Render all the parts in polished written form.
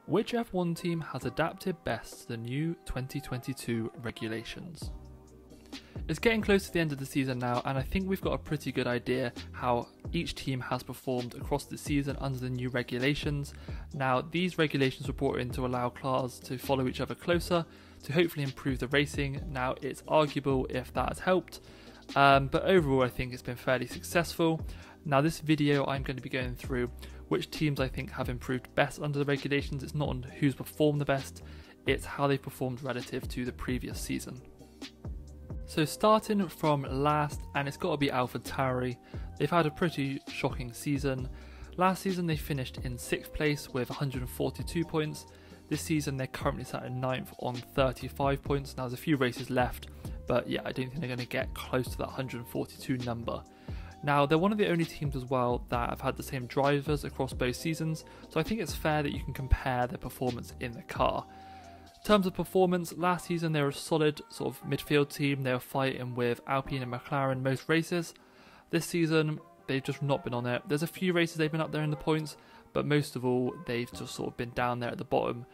Which F1 team has adapted best to the new 2022 regulations? It's getting close to the end of the season now, and I think we've got a pretty good idea how each team has performed across the season under the new regulations. Now, these regulations were brought in to allow cars to follow each other closer to hopefully improve the racing. Now, it's arguable if that has helped, but overall I think it's been fairly successful. Now, this video I'm going to be going through which teams I think have improved best under the regulations. It's not on who's performed the best, it's how they've performed relative to the previous season. So starting from last, and it's got to be ALPHA-TAURI. They've had a pretty shocking season. Last season they finished in 6th place with 142 points. This season they're currently sat in 9th on 35 points. Now there's a few races left, but yeah, I don't think they're going to get close to that 142 number. Now, they're one of the only teams as well that have had the same drivers across both seasons, so I think it's fair that you can compare their performance in the car. In terms of performance, last season they were a solid sort of midfield team. They were fighting with ALPINE and MCLAREN most races. This season, they've just not been on it. There's a few races they've been up there in the points, but most of all, they've just sort of been down there at the bottom,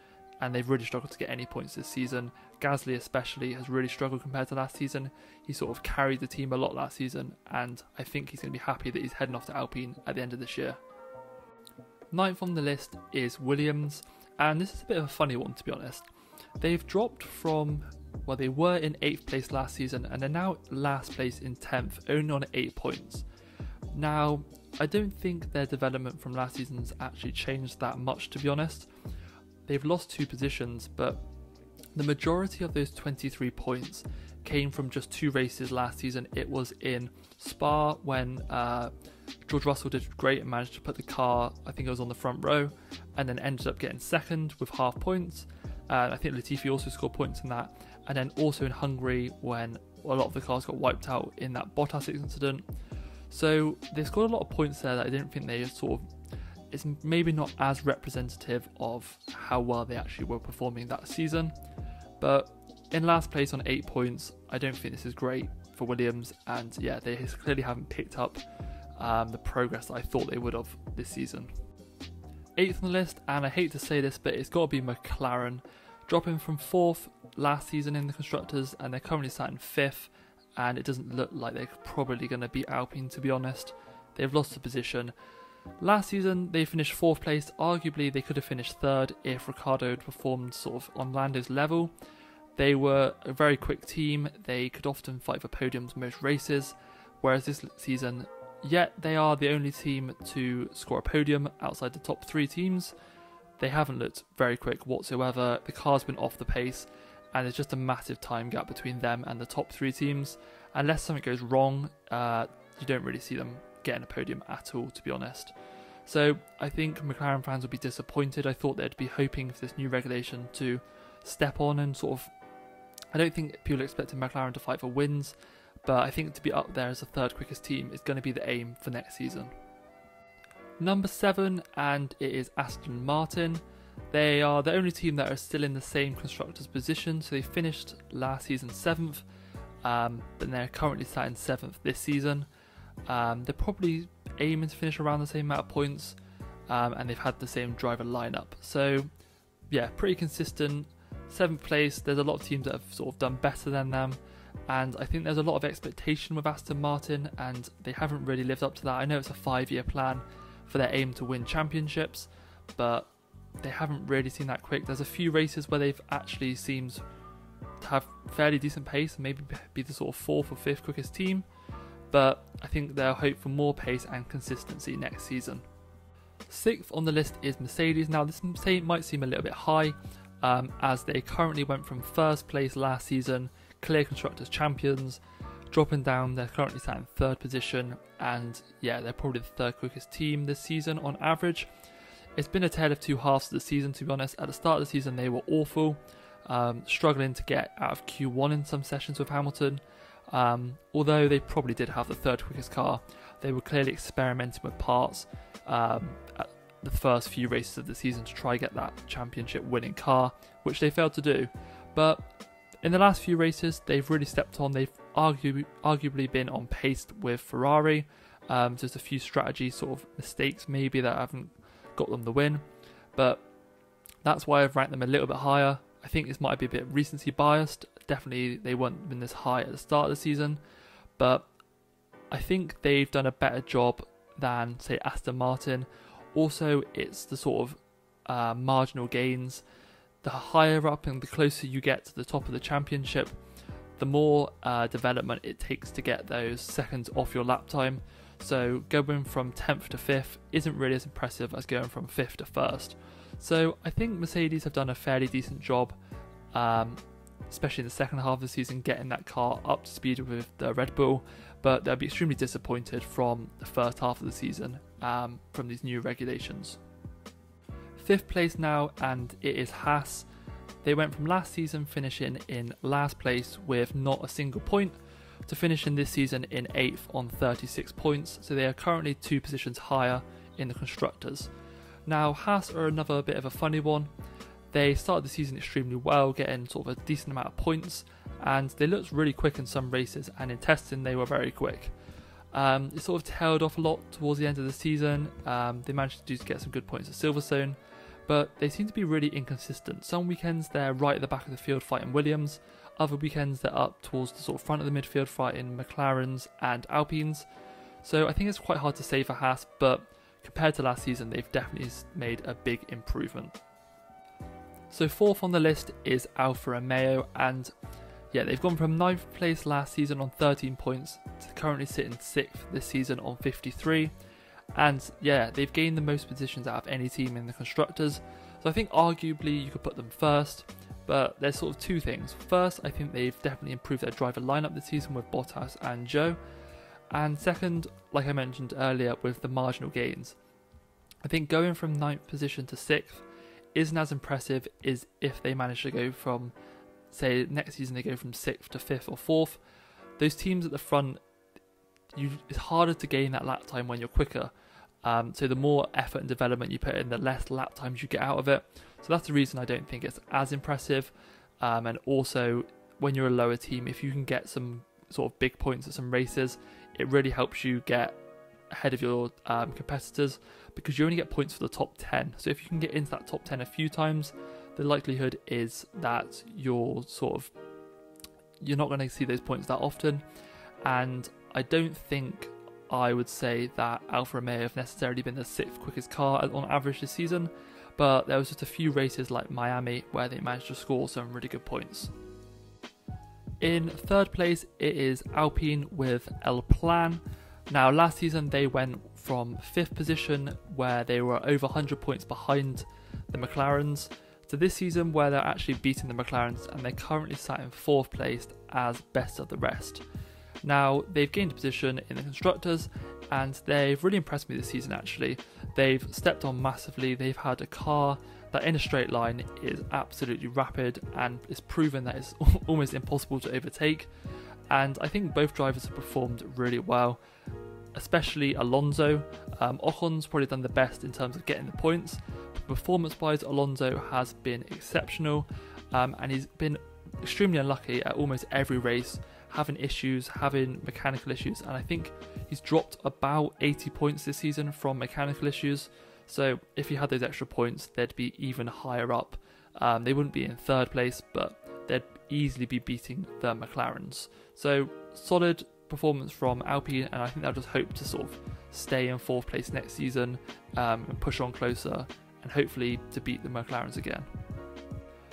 and they've really struggled to get any points this season. Gasly especially has really struggled compared to last season. He sort of carried the team a lot last season, and I think he's going to be happy that he's heading off to Alpine at the end of this year. 9th on the list is Williams, and this is a bit of a funny one to be honest. They've dropped from, well, they were in 8th place last season and they're now last place in 10th, only on 8 points. Now, I don't think their development from last season's actually changed that much to be honest. They've lost 2 positions, but the majority of those 23 points came from just 2 races last season. It was in Spa when George Russell did great and managed to put the car, I think it was on the front row, and then ended up getting second with half points. I think Latifi also scored points in that. And then also in Hungary when a lot of the cars got wiped out in that Bottas incident. So they scored a lot of points there that I don't think they sort of, it's maybe not as representative of how well they actually were performing that season. But in last place on 8 points, I don't think this is great for Williams, and yeah, they clearly haven't picked up the progress that I thought they would have this season. 8th on the list, and I hate to say this, but it's got to be McLaren, dropping from 4th last season in the Constructors, and they're currently sat in 5th, and it doesn't look like they're probably going to beat Alpine to be honest. They've lost the position. Last season they finished 4th place. Arguably they could have finished 3rd if Ricciardo had performed sort of on Lando's level. They were a very quick team, they could often fight for podiums most races, whereas this season, yet they are the only team to score a podium outside the top 3 teams. They haven't looked very quick whatsoever, the car's been off the pace, and there's just a massive time gap between them and the top 3 teams. Unless something goes wrong, you don't really see them getting a podium at all, to be honest. So I think McLaren fans will be disappointed. I thought they'd be hoping for this new regulation to step on and sort of, I don't think people are expecting McLaren to fight for wins, but I think to be up there as the 3rd quickest team is going to be the aim for next season. Number 7, and it is Aston Martin. They are the only team that are still in the same constructors position, so they finished last season 7th, but they're currently sat in 7th this season. They're probably aiming to finish around the same amount of points, and they've had the same driver lineup. So yeah, pretty consistent. 7th place, there's a lot of teams that have sort of done better than them, and I think there's a lot of expectation with Aston Martin, and they haven't really lived up to that. I know it's a 5-year plan for their aim to win championships, but they haven't really seen that quick. There's a few races where they've actually seemed to have fairly decent pace and maybe be the sort of 4th or 5th quickest team, but I think they'll hope for more pace and consistency next season. 6th on the list is Mercedes. Now this might seem a little bit high, as they currently went from 1st place last season, clear constructors champions, dropping down. They're currently sat in 3rd position, and yeah, they're probably the 3rd quickest team this season on average. It's been a tale of 2 halves of the season, to be honest. At the start of the season they were awful, struggling to get out of Q1 in some sessions with Hamilton. Although they probably did have the 3rd quickest car, they were clearly experimenting with parts at the first few races of the season to try get that championship winning car, which they failed to do. But in the last few races they've really stepped on. They've arguably been on pace with Ferrari. Just a few strategy sort of mistakes maybe that haven't got them the win, but That's why I've ranked them a little bit higher. I think this might be a bit recency biased. Definitely they weren't been this high at the start of the season, but I think they've done a better job than, say, Aston Martin. Also, it's the sort of marginal gains. The higher up and the closer you get to the top of the championship, the more development it takes to get those seconds off your lap time. So going from 10th to 5th isn't really as impressive as going from 5th to 1st. So I think Mercedes have done a fairly decent job, especially in the second half of the season, getting that car up to speed with the Red Bull, but they'll be extremely disappointed from the first half of the season from these new regulations. 5th place now, and it is HAAS. They went from last season finishing in last place with not a single point to finishing this season in 8th on 36 points, so they are currently 2 positions higher in the constructors. Now HAAS are another bit of a funny one. They started the season extremely well, getting sort of a decent amount of points, and they looked really quick in some races, and in testing they were very quick. It sort of tailed off a lot towards the end of the season. They managed to get some good points at Silverstone, but they seem to be really inconsistent. Some weekends they're right at the back of the field fighting Williams, other weekends they're up towards the sort of front of the midfield fighting McLarens and Alpines. So I think it's quite hard to say for HAAS, but compared to last season they've definitely made a big improvement. So 4th on the list is Alfa Romeo, and yeah, they've gone from 9th place last season on 13 points to currently sitting 6th this season on 53. And yeah, they've gained the most positions out of any team in the constructors, so I think arguably you could put them first, but there's sort of two things. First, I think they've definitely improved their driver lineup this season with Bottas and Zhou, and second, like I mentioned earlier, with the marginal gains. I think going from 9th position to 6th isn't as impressive as if they manage to go from, say, next season they go from 6th to 5th or 4th. Those teams at the front, it's harder to gain that lap time when you're quicker. So the more effort and development you put in, the less lap times you get out of it. So that's the reason I don't think it's as impressive. And also, when you're a lower team, if you can get some sort of big points at some races, it really helps you get ahead of your competitors, because you only get points for the top 10. So if you can get into that top 10 a few times, the likelihood is that you're not going to see those points that often. And I don't think I would say that Alfa Romeo have necessarily been the 6th quickest car on average this season, but there was just a few races like Miami where they managed to score some really good points. In 3rd place it is Alpine with ALPINE. Now last season they went from 5th position where they were over 100 points behind the McLarens to this season where they're actually beating the McLarens, and they're currently sat in 4th place as best of the rest. Now, they've gained a position in the constructors, and they've really impressed me this season actually. They've stepped on massively. They've had a car that in a straight line is absolutely rapid, and it's proven that it's almost impossible to overtake. And I think both drivers have performed really well, especially Alonso. Ocon's probably done the best in terms of getting the points. Performance-wise, Alonso has been exceptional, and he's been extremely unlucky at almost every race, having mechanical issues, and I think he's dropped about 80 points this season from mechanical issues. So if he had those extra points, they'd be even higher up. They wouldn't be in 3rd place, but they'd easily be beating the McLarens. So solid performance from Alpine, and I think they'll just hope to sort of stay in 4th place next season and push on closer, and hopefully to beat the McLarens again.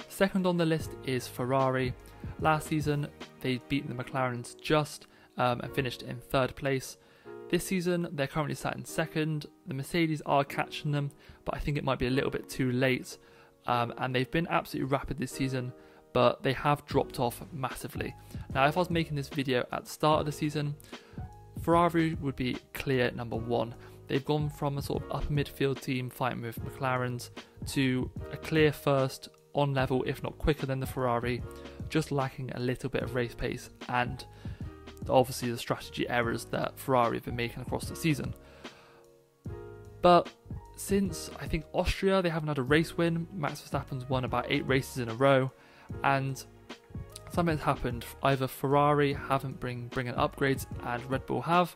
Second on the list is Ferrari. Last season they'd beaten the McLarens just and finished in 3rd place. This season they're currently sat in 2nd. The Mercedes are catching them, but I think it might be a little bit too late. And they've been absolutely rapid this season, but they have dropped off massively. Now if I was making this video at the start of the season, Ferrari would be clear number 1. They've gone from a sort of upper midfield team fighting with McLarens to a clear first, on level if not quicker than the Ferrari, just lacking a little bit of race pace and obviously the strategy errors that Ferrari have been making across the season. But since I think Austria, they haven't had a race win. Max Verstappen's won about 8 races in a row, and something's happened. Either Ferrari haven't bringing upgrades and Red Bull have,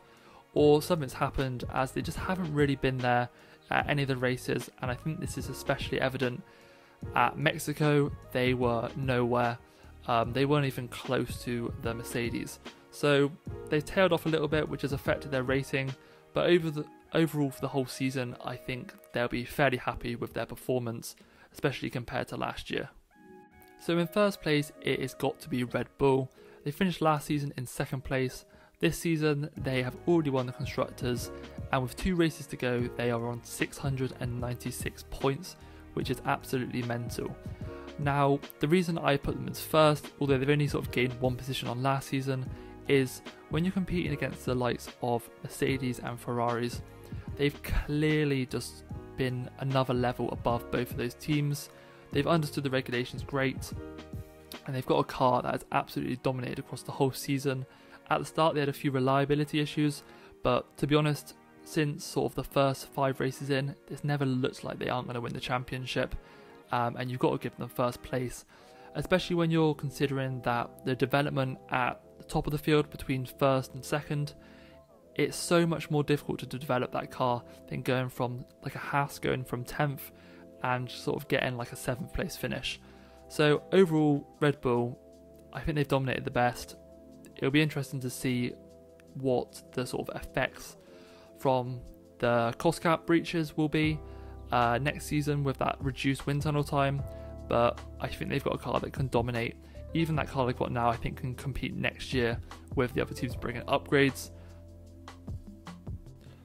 or something's happened as they just haven't really been there at any of the races. And I think this is especially evident At Mexico, they were nowhere. They weren't even close to the Mercedes. So they tailed off a little bit, which has affected their rating. But overall for the whole season, I think they'll be fairly happy with their performance, especially compared to last year. So in first place, it has got to be Red Bull. They finished last season in second place. This season, they have already won the Constructors, and with 2 races to go, they are on 696 points, which is absolutely mental. Now, the reason I put them as first, although they've only sort of gained 1 position on last season, is when you're competing against the likes of Mercedes and Ferraris, they've clearly just been another level above both of those teams. They've understood the regulations great, and they've got a car that has absolutely dominated across the whole season. At the start, they had a few reliability issues, but to be honest, since sort of the first 5 races in, it's never looked like they aren't going to win the championship, and you've got to give them first place, especially when you're considering that the development at the top of the field between first and second, it's so much more difficult to develop that car than going from like a HAAS going from 10th and sort of getting like a 7th place finish. So overall, Red Bull, I think they've dominated the best. It'll be interesting to see what the sort of effects from the cost cap breaches will be next season with that reduced wind tunnel time, but I think they've got a car that can dominate. Even that car they've got now, I think, can compete next year with the other teams bringing upgrades.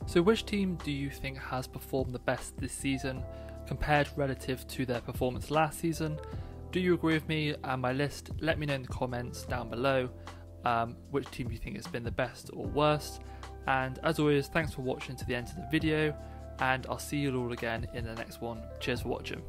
So which team do you think has performed the best this season compared relative to their performance last season? Do you agree with me and my list? Let me know in the comments down below which team you think has been the best or worst. And as always, thanks for watching to the end of the video, and I'll see you all again in the next one. Cheers for watching.